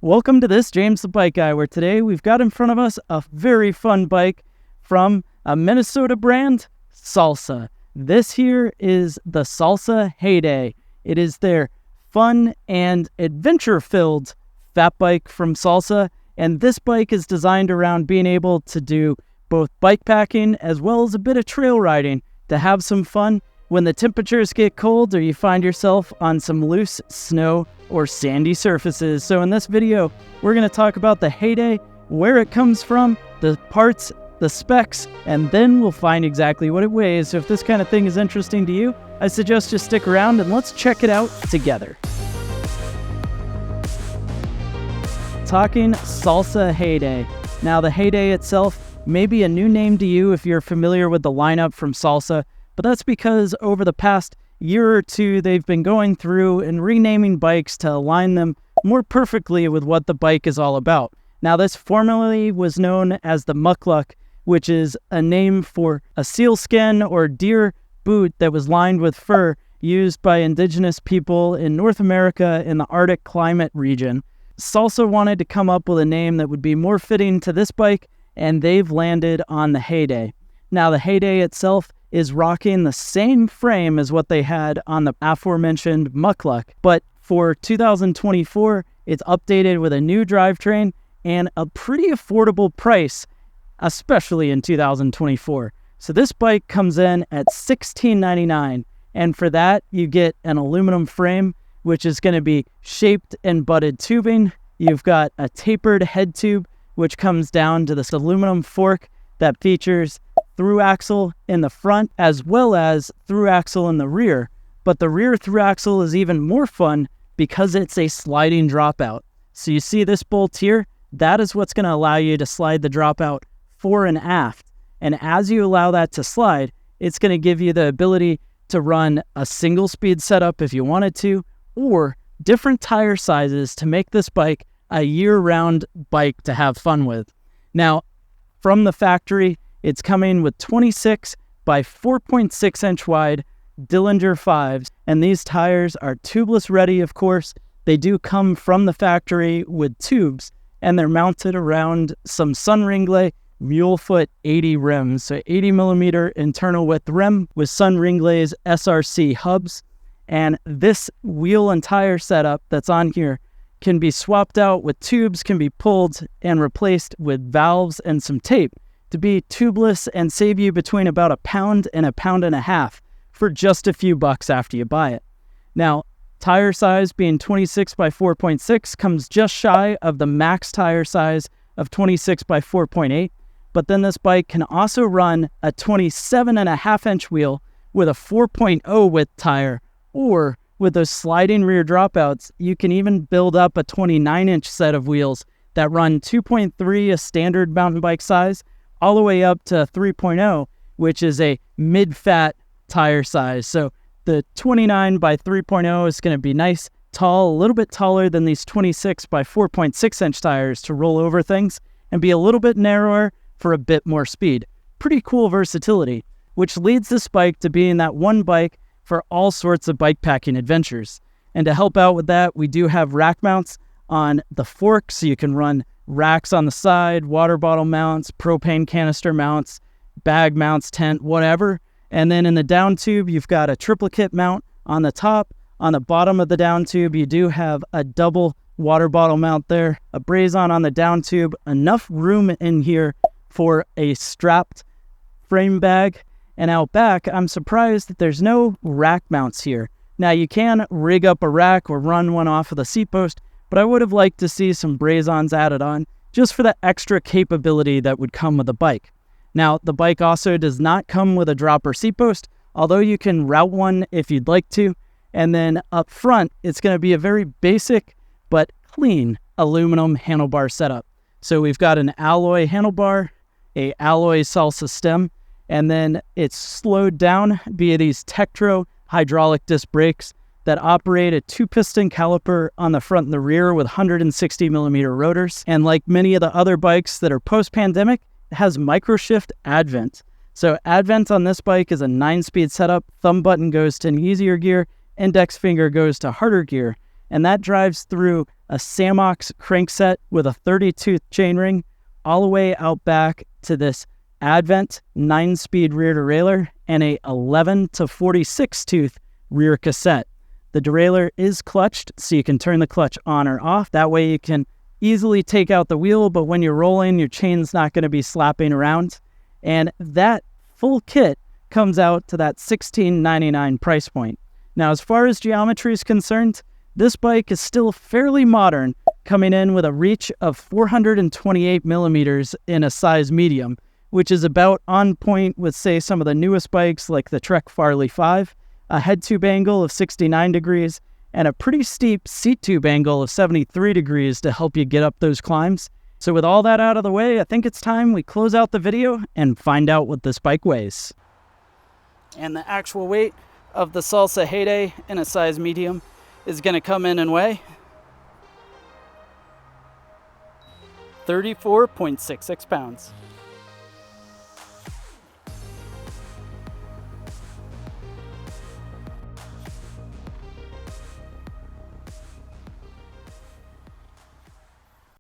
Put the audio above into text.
Welcome to this James the Bike Guy, where today we've got in front of us a very fun bike from a Minnesota brand, Salsa. This here is the Salsa Heyday. It is their fun and adventure-filled fat bike from Salsa, and this bike is designed around being able to do both bike packing as well as a bit of trail riding to have some fun when the temperatures get cold or you find yourself on some loose snow or sandy surfaces. So in this video, we're going to talk about the Heyday, where it comes from, the parts, the specs, and then we'll find exactly what it weighs. So if this kind of thing is interesting to you, I suggest you stick around and let's check it out together. Talking Salsa Heyday. Now the Heyday itself may be a new name to you if you're familiar with the lineup from Salsa, but that's because over the past year or two, they've been going through and renaming bikes to align them more perfectly with what the bike is all about. Now, this formerly was known as the Mukluk, which is a name for a sealskin or deer boot that was lined with fur used by indigenous people in North America in the Arctic climate region. Salsa wanted to come up with a name that would be more fitting to this bike, and they've landed on the Heyday. Now, the Heyday itself is rocking the same frame as what they had on the aforementioned Mukluk, but for 2024, it's updated with a new drivetrain and a pretty affordable price, especially in 2024. So this bike comes in at $16.99, and for that, you get an aluminum frame, which is going to be shaped and butted tubing. You've got a tapered head tube, which comes down to this aluminum fork that features through axle in the front as well as through axle in the rear. But the rear through axle is even more fun because it's a sliding dropout. So you see this bolt here? That is what's going to allow you to slide the dropout fore and aft. And as you allow that to slide, it's going to give you the ability to run a single speed setup if you wanted to, or different tire sizes to make this bike a year-round bike to have fun with. Now, from the factory, it's coming with 26 by 4.6 inch wide Dillinger 5s, and these tires are tubeless ready, of course. They do come from the factory with tubes, and they're mounted around some Sunringley Mulefoot 80 rims, so 80 millimeter internal width rim with Sunringley's SRC hubs. And this wheel and tire setup that's on here can be swapped out with tubes, can be pulled and replaced with valves and some tape to be tubeless and save you between about £1 and £1.50 for just a few bucks after you buy it. Now, tire size being 26 by 4.6 comes just shy of the max tire size of 26 by 4.8, but then this bike can also run a 27.5 inch wheel with a 4.0 width tire, or with those sliding rear dropouts, you can even build up a 29 inch set of wheels that run 2.3, a standard mountain bike size, all the way up to 3.0, which is a mid-fat tire size. So the 29 by 3.0 is going to be nice, tall, a little bit taller than these 26 by 4.6 inch tires to roll over things, and be a little bit narrower for a bit more speed. Pretty cool versatility, which leads this bike to being that one bike for all sorts of bike packing adventures. And to help out with that, we do have rack mounts on the fork, so you can run racks on the side, water bottle mounts, propane canister mounts, bag mounts, tent, whatever. And then in the down tube, you've got a triplicate mount on the top. On the bottom of the down tube, you do have a double water bottle mount there, a Brazon on the down tube, enough room in here for a strapped frame bag. And out back, I'm surprised that there's no rack mounts here. Now, you can rig up a rack or run one off of the seat post, but I would have liked to see some Brazons added on just for the extra capability that would come with the bike. Now, the bike also does not come with a dropper seat post, although you can route one if you'd like to. And then up front, it's going to be a very basic but clean aluminum handlebar setup. So we've got an alloy handlebar, a alloy Salsa stem, and then it's slowed down via these Tektro hydraulic disc brakes that operate a 2-piston caliper on the front and the rear with 160 millimeter rotors. And like many of the other bikes that are post-pandemic, it has microshift advent. So advent on this bike is a 9-speed setup. Thumb button goes to an easier gear, index finger goes to harder gear. and that drives through a Samox crankset with a 30-tooth chainring all the way out back to this Advent 9-speed rear derailleur and a 11 to 46-tooth rear cassette. The derailleur is clutched, so you can turn the clutch on or off. That way you can easily take out the wheel, but when you're rolling, your chain's not going to be slapping around. And that full kit comes out to that $1,699 price point. Now, as far as geometry is concerned, this bike is still fairly modern, coming in with a reach of 428 millimeters in a size medium, which is about on point with, say, some of the newest bikes like the Trek Farley 5, a head tube angle of 69 degrees, and a pretty steep seat tube angle of 73 degrees to help you get up those climbs. So with all that out of the way, I think it's time we close out the video and find out what this bike weighs. And the actual weight of the Salsa Heyday in a size medium is going to come in and weigh 34.66 pounds.